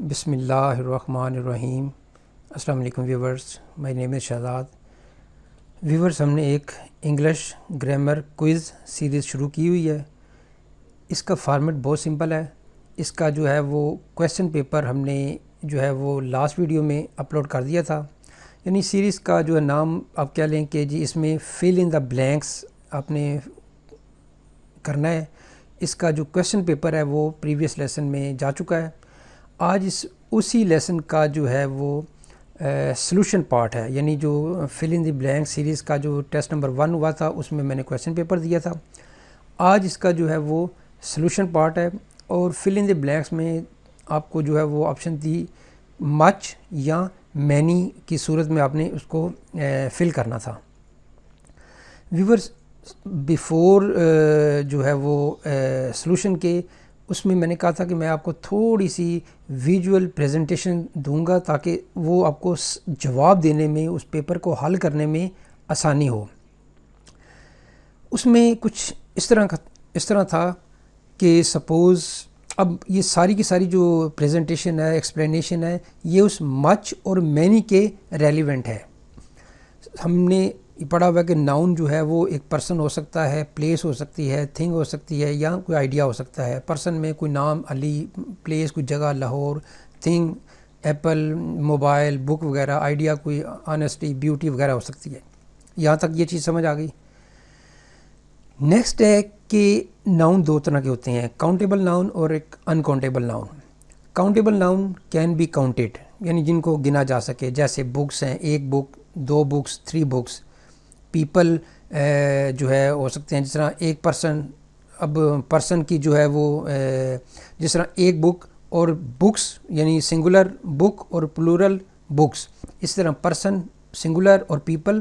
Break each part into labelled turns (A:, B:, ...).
A: बिस्मिल्लाहिर्रहमानिर्रहीम। अस्सलाम वालेकुम viewers, my name is Shahzad. Viewers, हमने एक इंग्लिश ग्रामर क्विज़ सीरीज़ शुरू की हुई है। इसका फॉर्मेट बहुत सिंपल है। इसका जो है वो क्वेश्चन पेपर हमने जो है वो लास्ट वीडियो में अपलोड कर दिया था। यानी सीरीज़ का जो है नाम आप कह लें कि जी इसमें फिल इन द ब्लैंक्स आपने करना है। इसका जो क्वेश्चन पेपर है वो प्रीवियस लेसन में जा चुका है। आज उसी लेसन का जो है वो सॉल्यूशन पार्ट है, यानी जो fill in the blank series का जो टेस्ट नंबर 1 हुआ था उसमें मैंने क्वेश्चन पेपर दिया था। आज इसका जो है वो सॉल्यूशन पार्ट है और फिल इन द ब्लैंक्स में आपको जो है वो ऑप्शन दी मच या मैनी की सूरत में आपने उसको फिल करना था। व्यूवर्स, बिफोर जो है वो सॉल्यूशन के उसमें मैंने कहा था कि मैं आपको थोड़ी सी विजुअल प्रेजेंटेशन दूंगा ताकि वो आपको जवाब देने में, उस पेपर को हल करने में आसानी हो। उसमें कुछ इस तरह था कि सपोज़ अब ये सारी की सारी जो प्रेजेंटेशन है, एक्सप्लेनेशन है, ये उस मच और मैनी के रेलिवेंट है। हमने पढ़ा हुआ कि नाउन जो है वो एक पर्सन हो सकता है, प्लेस हो सकती है, थिंग हो सकती है या कोई आइडिया हो सकता है। पर्सन में कोई नाम अली, प्लेस कोई जगह Lahore, thing Apple, mobile, book वगैरह, आइडिया कोई ऑनेस्टी, ब्यूटी वगैरह हो सकती है। यहाँ तक ये चीज़ समझ आ गई। नेक्स्ट है कि नाउन दो तरह के होते हैं, काउंटेबल नाउन और एक uncountable noun. Countable noun can be counted, यानी जिनको गिना जा सके, जैसे बुक्स हैं, एक बुक, 2 बुक्स, 3 बुक्स। पीपल जो है हो सकते हैं, जिस तरह एक पर्सन, अब पर्सन की जो है वो जिस तरह एक बुक और बुक्स यानी सिंगुलर बुक और प्लूरल बुक्स, इस तरह पर्सन सिंगुलर और पीपल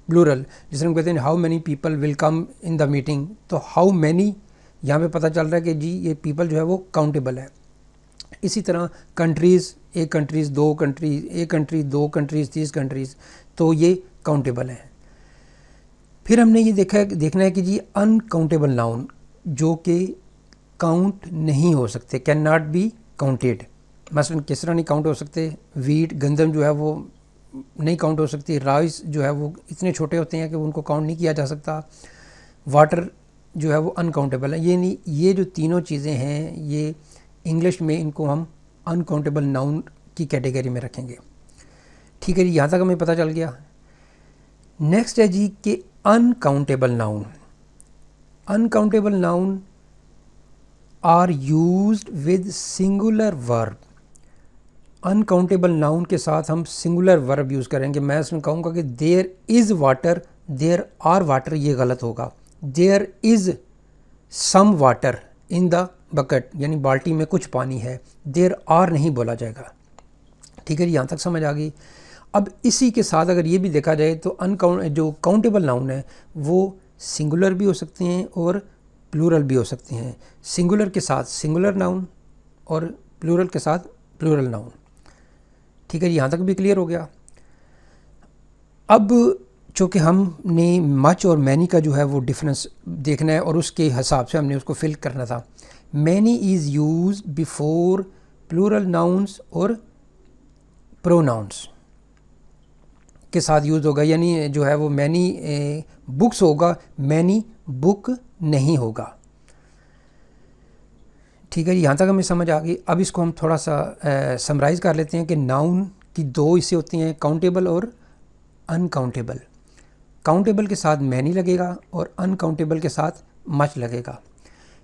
A: प्लूरल। जिस तरह कहते हैं how many people will come in the meeting, तो हाउ मैनी यहाँ पे पता चल रहा है कि जी ये पीपल जो है वो काउंटेबल है। इसी तरह कंट्रीज़, एक कंट्रीज़, 2 कंट्रीज़, एक कंट्री, 2 कंट्रीज़, 30 कंट्रीज़, तो ये काउंटेबल है। फिर हमने ये देखना है कि जी अनकाउंटेबल नाउन जो कि काउंट नहीं हो सकते, कैन नॉट बी काउंटेड। मसलन किस तरह नहीं काउंट हो सकते? वीट, गंदम जो है वो नहीं काउंट हो सकती। राइस जो है वो इतने छोटे होते हैं कि उनको काउंट नहीं किया जा सकता। वाटर जो है वो अनकाउंटेबल है। ये नहीं, ये जो तीनों चीज़ें हैं ये इंग्लिश में इनको हम अनकाउंटेबल नाउन की कैटेगरी में रखेंगे। ठीक है जी, यहाँ तक हमें पता चल गया। नेक्स्ट है जी कि uncountable noun. Uncountable noun are used with singular verb. Uncountable noun के साथ हम सिंगुलर वर्ब यूज़ करेंगे। मैं इसमें कहूँगा कि there is water, there are water, ये गलत होगा। There is some water in the bucket, यानी बाल्टी में कुछ पानी है। देयर आर नहीं बोला जाएगा। ठीक है जी, यहाँ तक समझ आ गई। अब इसी के साथ अगर ये भी देखा जाए तो जो काउंटेबल नाउन है वो सिंगुलर भी हो सकते हैं और प्लूरल भी हो सकते हैं। सिंगुलर के साथ सिंगुलर नाउन और प्लूरल के साथ प्लूरल नाउन। ठीक है जी, यहाँ तक भी क्लियर हो गया। अब चूँकि हमने मच और मैनी का जो है वो डिफरेंस देखना है और उसके हिसाब से हमने उसको फिल करना था। Many is used before plural nouns और प्रोनाउंस के साथ यूज़ होगा, यानी जो है वो मैनी बुक्स होगा, मैनी बुक नहीं होगा। ठीक है जी, यहाँ तक हमें समझ आ गई। अब इसको हम थोड़ा सा समराइज़ कर लेते हैं कि नाउन की 2 हिस्से होती हैं, काउंटेबल और अनकाउंटेबल। काउंटेबल के साथ मैनी लगेगा और अनकाउंटेबल के साथ मच लगेगा।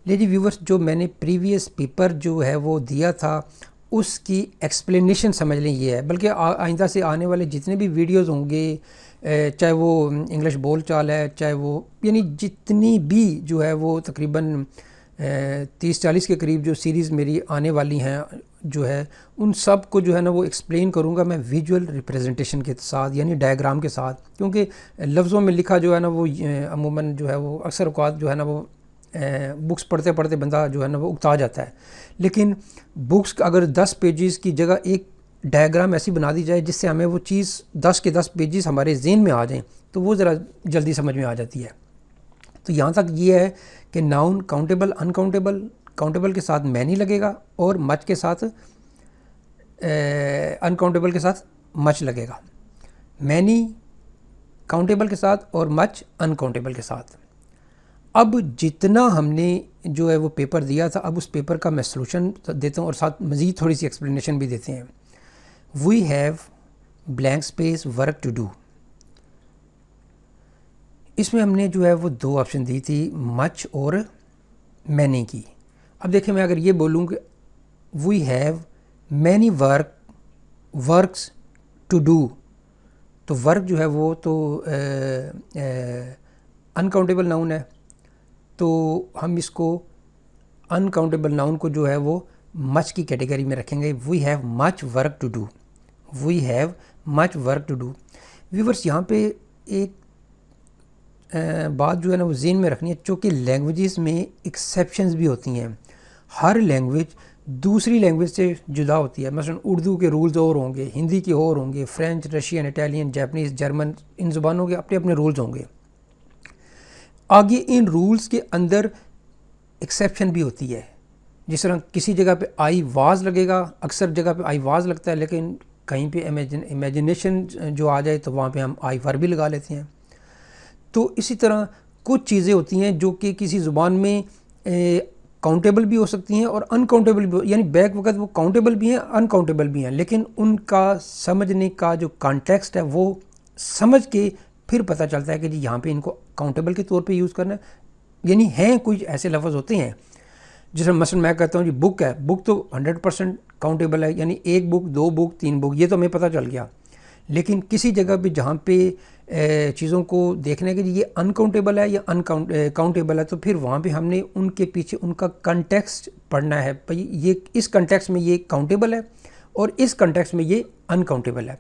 A: लेकिन व्यूवर्स, जो मैंने प्रीवियस पेपर जो है वो दिया था उसकी एक्सप्लेनेशन समझ लें ये है, बल्कि आइंदा से आने वाले जितने भी वीडियोस होंगे, चाहे वो इंग्लिश बोल चाल है, चाहे वो यानी जितनी भी जो है वो तकरीबन 30-40 के करीब जो सीरीज़ मेरी आने वाली हैं जो है, उन सब को जो है ना वो एक्सप्लेन करूँगा मैं विजुअल रिप्रेजेंटेशन के साथ, यानी डायग्राम के साथ। क्योंकि लफ्ज़ों में लिखा जो है ना वो अमूमन जो है वो अक्सर औक़ात जो है ना वो बुक्स पढ़ते पढ़ते बंदा जो है ना वो उकता जाता है। लेकिन बुक्स अगर 10 पेजेस की जगह एक डायग्राम ऐसी बना दी जाए जिससे हमें वो चीज़ 10 के 10 पेजेस हमारे ज़हन में आ जाएं तो वो ज़रा जल्दी समझ में आ जाती है। तो यहाँ तक ये है कि नाउन काउंटेबल, अनकाउंटेबल, काउंटेबल के साथ मैनी लगेगा और मच के साथ अनकाउंटेबल के साथ मच लगेगा, मैनी काउंटेबल के साथ और मच अनकाउंटेबल के साथ। अब जितना हमने जो है वो पेपर दिया था, अब उस पेपर का मैं सलूशन देता हूँ और साथ मज़ीद थोड़ी सी एक्सप्लेनेशन भी देते हैं। We have blank space work to do. इसमें हमने जो है वो दो ऑप्शन दी थी, मच और मैनी की। अब देखिए, मैं अगर ये बोलूँ कि we have many works to do, तो वर्क जो है वो तो अनकाउंटेबल नाउन है, तो हम इसको अनकाउंटेबल नाउन को जो है वो मच की कैटेगरी में रखेंगे। We have much work to do, we have much work to do. Viewers, यहाँ पे एक बात जो है ना वो ज़हन में रखनी है, चूँकि लैंग्वेजेस में एक्सेप्शंस भी होती हैं। हर लैंग्वेज दूसरी लैंग्वेज से जुदा होती है। मसलन उर्दू के रूल्स और होंगे, हिंदी के और होंगे, French, Russian, Italian, Japanese, German, इन ज़ुबानों के अपने अपने रूल्स होंगे। आगे इन रूल्स के अंदर एक्सेप्शन भी होती है। जिस तरह किसी जगह पे आई वाज लगेगा, अक्सर जगह पे आई वाज लगता है, लेकिन कहीं पे इमेजिनेशन जो आ जाए तो वहाँ पे हम आई वर भी लगा लेते हैं। तो इसी तरह कुछ चीज़ें होती हैं जो कि किसी ज़ुबान में काउंटेबल भी हो सकती हैं और अनकाउंटेबल भी, यानी बैक वक्त वो काउंटेबल भी हैं, अनकाउंटेबल भी हैं, लेकिन उनका समझने का जो कॉन्टेक्स्ट है वो समझ के फिर पता चलता है कि जी यहाँ पे इनको काउंटेबल के तौर पे यूज़ करना है। यानी हैं कुछ ऐसे लफ्ज़ होते हैं, जैसे मसलन मैं कहता हूँ जी बुक है, बुक तो 100% काउंटेबल है, यानी एक बुक, दो बुक, तीन बुक, ये तो हमें पता चल गया। लेकिन किसी जगह पे जहाँ पे चीज़ों को देखने के लिए ये अनकाउंटेबल है या काउंटेबल है, तो फिर वहाँ पे हमने उनके पीछे उनका कंटेक्स्ट पढ़ना है। भाई ये इस कंटेक्स्ट में ये काउंटेबल है और इस कंटेक्स्ट में ये अनकाउंटेबल है।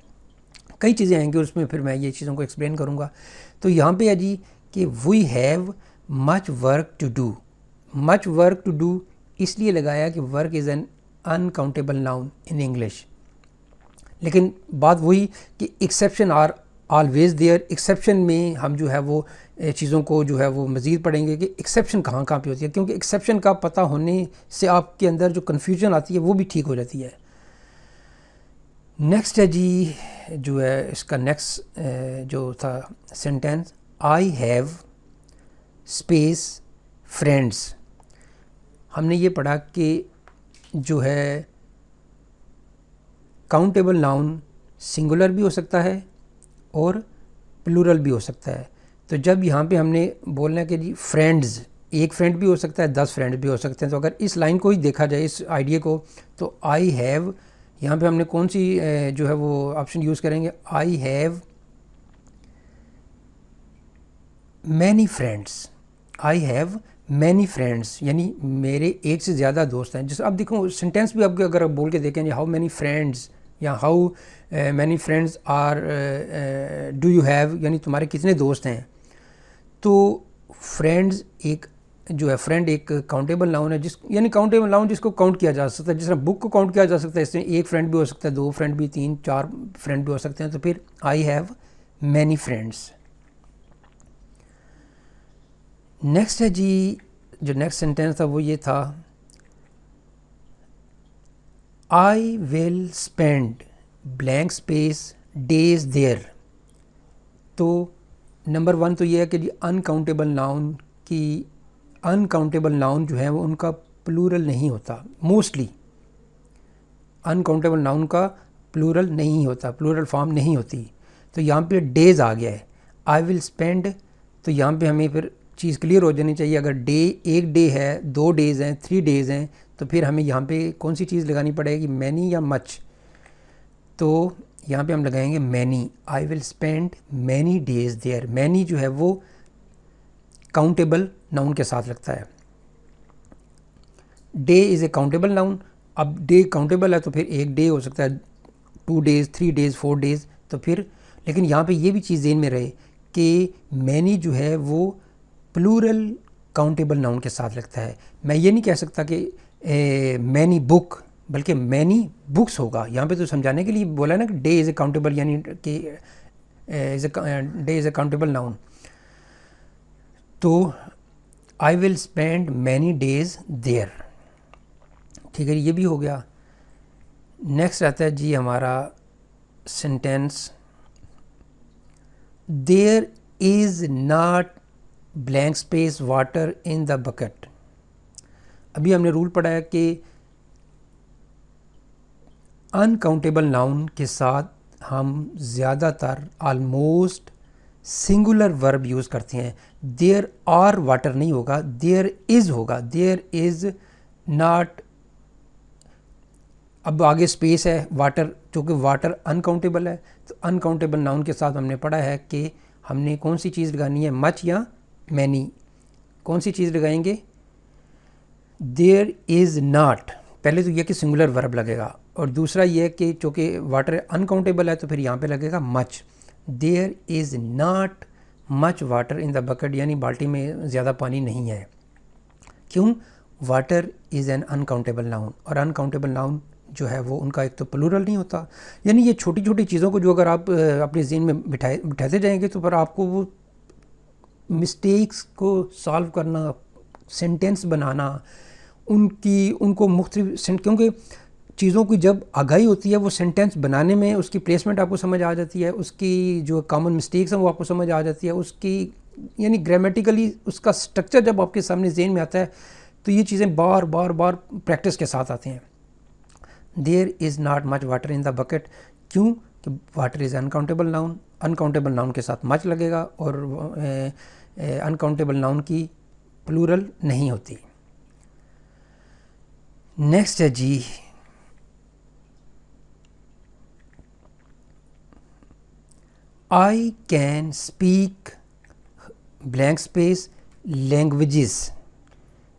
A: कई चीज़ें आएंगी उसमें, फिर मैं ये चीज़ों को एक्सप्लेन करूँगा। तो यहाँ पे है जी कि we have much work to do. Much work to do इसलिए लगाया कि work is an uncountable noun in English. लेकिन बात वही कि exception are always there. Exception में हम जो है वो चीज़ों को जो है वो मज़ीद पढ़ेंगे कि एक्सेप्शन कहाँ कहाँ पे होती है, क्योंकि एक्सेप्शन का पता होने से आपके अंदर जो कन्फ्यूजन आती है वो भी ठीक हो जाती है। नेक्स्ट है जी जो है इसका नेक्स्ट जो था sentence, I have space friends. हमने ये पढ़ा कि जो है काउंटेबल नाउन सिंगुलर भी हो सकता है और प्लूरल भी हो सकता है। तो जब यहाँ पे हमने बोलना है कि जी फ्रेंड्स, एक फ्रेंड भी हो सकता है, 10 फ्रेंड भी हो सकते हैं। तो अगर इस लाइन को ही देखा जाए, इस आइडिया को, तो आई हैव, यहाँ पे हमने कौन सी जो है वो ऑप्शन यूज़ करेंगे, आई have many friends. I have many friends यानी मेरे एक से ज़्यादा दोस्त हैं। जैसे अब देखो सेंटेंस भी आपके अगर आप बोल के देखें, हाउ मैनी फ्रेंड्स या how many friends are do you have, यानी तुम्हारे कितने दोस्त हैं। तो फ्रेंड्स एक जो है, फ्रेंड एक काउंटेबल नाउन है, यानी काउंटेबल नाउन जिसको काउंट किया जा सकता है। जिस तरह बुक को काउंट किया जा सकता है, इसमें एक फ्रेंड भी हो सकता है, दो फ्रेंड भी, तीन चार फ्रेंड भी हो सकते हैं। तो फिर I have many friends. Next है जी, जो नेक्स्ट सेंटेंस था वो ये था, I will spend blank space days there. तो नंबर 1 तो ये है कि जी अनकाउंटेबल नाउन की, अनकाउंटेबल नाउन जो है वो उनका प्लूरल नहीं होता। मोस्टली अनकाउंटेबल नाउन का प्लूरल नहीं होता, प्लूरल फॉर्म नहीं होती। तो यहाँ पे डेज आ गया है, आई विल स्पेंड, तो यहाँ पे हमें फिर चीज़ क्लियर हो जानी चाहिए। अगर डे एक डे है, 2 डेज़ हैं, 3 डेज़ हैं, तो फिर हमें यहाँ पे कौन सी चीज़ लगानी पड़ेगी, मैनी या मच। तो यहाँ पे हम लगाएंगे many. I will spend many days there. Many जो है वो काउंटेबल नाउन के साथ लगता है। Day is a countable noun. अब डे काउंटेबल है तो फिर एक डे हो सकता है, 2 डेज़, 3 डेज़, 4 डेज़। तो फिर लेकिन यहाँ पे ये भी चीज़ ज़हन में रहे कि मैनी जो है वो प्लूरल काउंटेबल नाउन के साथ लगता है। मैं ये नहीं कह सकता कि मैनी बुक, बल्कि मैनी बुक्स होगा। यहाँ पे तो समझाने के लिए बोला ना कि डे इज़ ए काउंटेबल, यानी कि day is a countable noun. तो I will spend many days there, ठीक है, ये भी हो गया। नेक्स्ट आता है जी हमारा sentence, there is not blank space water in the bucket. अभी हमने रूल पढ़ा है कि अनकाउंटेबल नाउन के साथ हम ज़्यादातर ऑलमोस्ट सिंगुलर वर्ब यूज़ करते हैं। देयर आर वाटर नहीं होगा, देयर इज़ होगा, देयर इज़ नॉट। अब आगे स्पेस है, वाटर, चूँकि वाटर अनकाउंटेबल है तो अनकाउंटेबल नाउन के साथ हमने पढ़ा है कि हमने कौन सी चीज़ लगानी है, मच या मैनी। कौन सी चीज़ लगाएंगे? There is not. पहले तो यह कि सिंगुलर वर्ब लगेगा, और दूसरा यह कि चूँकि वाटर अनकाउंटेबल है तो फिर यहाँ पे लगेगा much. There is not much water in the bucket, यानी बाल्टी में ज़्यादा पानी नहीं है। क्यों? Water is an uncountable noun, और अनकाउंटेबल नाउन जो है वो उनका एक तो प्लूरल नहीं होता। यानी ये छोटी छोटी चीज़ों को जो अगर आप अपने ज़हन में बिठाते जाएंगे तो फिर आपको वो मिस्टेक्स को सॉल्व करना, सेंटेंस बनाना, उनको मुख्तलिफ, क्योंकि चीज़ों की जब आगाही होती है वो सेंटेंस बनाने में उसकी प्लेसमेंट आपको समझ आ जाती है, उसकी जो कॉमन मिस्टेक्स हैं वो आपको समझ आ जाती है, उसकी यानी ग्रामेटिकली उसका स्ट्रक्चर जब आपके सामने ज़हन में आता है तो ये चीज़ें बार बार बार प्रैक्टिस के साथ आती हैं। There is not much water in the bucket, क्यों? कि water is uncountable noun, uncountable noun के साथ मच लगेगा, और अनकाउंटेबल नाउन की प्लूरल नहीं होती। नेक्स्ट है जी I can speak blank space languages.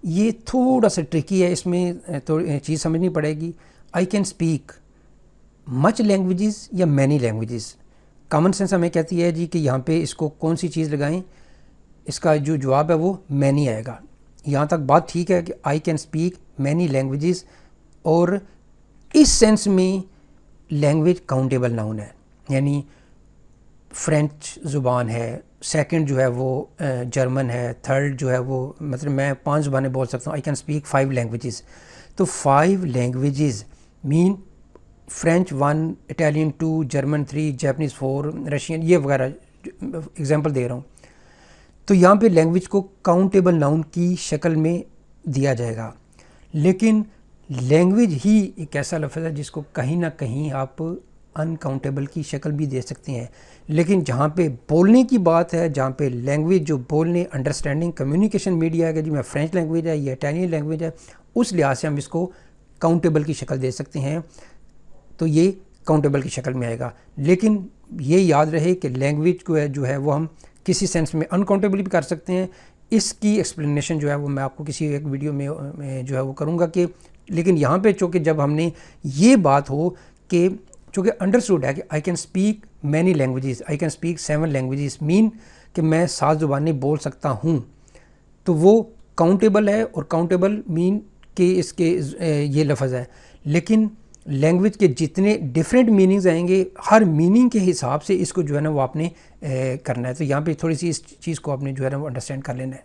A: ये थोड़ा सा ट्रिकी है, इसमें थोड़ी चीज़ समझनी पड़ेगी। आई कैन स्पीक मच लैंग्वेजेस या मैनी लैंग्वेजेस। कॉमन सेंस हमें कहती है जी कि यहाँ पे इसको कौन सी चीज़ लगाएं, इसका जो जवाब है वो मैनी आएगा। यहाँ तक बात ठीक है कि आई कैन स्पीक मैनी लैंग्वेजेस, और इस सेंस में लैंग्वेज काउंटेबल नाउन है, यानी फ्रेंच ज़ुबान है, सेकंड जो है वो जर्मन है, थर्ड जो है वो, मतलब मैं 5 ज़ुबानें बोल सकता हूँ। आई कैन स्पीक 5 लैंग्वेजेस, तो 5 languages mean French 1, Italian 2, German 3, Japanese 4, Russian, ये वगैरह एग्जांपल दे रहा हूँ। तो यहाँ पे लैंग्वेज को काउंटेबल नाउन की शक्ल में दिया जाएगा, लेकिन लैंग्वेज ही एक ऐसा लफ्ज़ है जिसको कहीं ना कहीं आप अनकाउंटेबल की शक्ल भी दे सकते हैं। लेकिन जहाँ पे बोलने की बात है, जहाँ पे लैंग्वेज जो बोलने, अंडरस्टैंडिंग, कम्युनिकेशन मीडिया है कि जी मैं फ्रेंच लैंग्वेज है या इटालियन लैंग्वेज है, उस लिहाज से हम इसको काउंटेबल की शक्ल दे सकते हैं, तो ये काउंटेबल की शक्ल में आएगा। लेकिन ये याद रहे कि लैंग्वेज को जो है वो हम किसी सेंस में अनकाउंटेबल भी कर सकते हैं। इसकी एक्सप्लेनेशन जो है वो मैं आपको किसी एक वीडियो में जो है वो करूँगा कि, लेकिन यहाँ पे चूँकि जब हमने ये बात हो कि चूँकि अंडरस्टूड है कि आई can speak many languages, I can speak 7 languages, mean कि मैं 7 ज़ुबानें बोल सकता हूँ, तो वो काउंटेबल है, और काउंटेबल मीन कि इसके ये लफ्ज़ है। लेकिन लैंग्वेज के जितने डिफरेंट मीनिंग्स आएंगे, हर मीनिंग के हिसाब से इसको जो है ना वो आपने करना है। तो यहाँ पे थोड़ी सी इस चीज़ को आपने जो है ना वो अंडरस्टैंड कर लेना है।